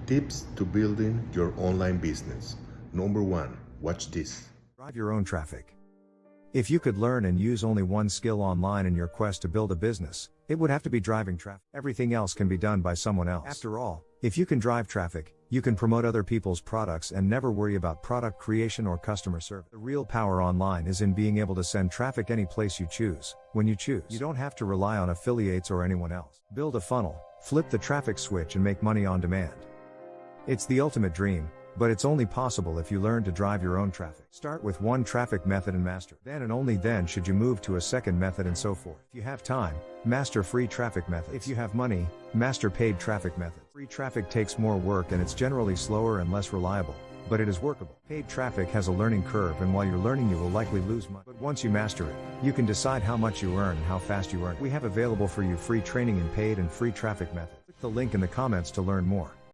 Tips to building your online business. Number 1. Watch this. Drive your own traffic. If you could learn and use only one skill online in your quest to build a business, it would have to be driving traffic. Everything else can be done by someone else. After all, if you can drive traffic, you can promote other people's products and never worry about product creation or customer service. The real power online is in being able to send traffic any place you choose, when you choose. You don't have to rely on affiliates or anyone else. Build a funnel, flip the traffic switch and make money on demand. It's the ultimate dream, but it's only possible if you learn to drive your own traffic. Start with one traffic method and master. Then and only then should you move to a second method and so forth. If you have time, master free traffic method. If you have money, master paid traffic method. Free traffic takes more work and it's generally slower and less reliable, but it is workable. Paid traffic has a learning curve, and while you're learning you will likely lose money. But once you master it, you can decide how much you earn and how fast you earn. We have available for you free training in paid and free traffic method. Click the link in the comments to learn more.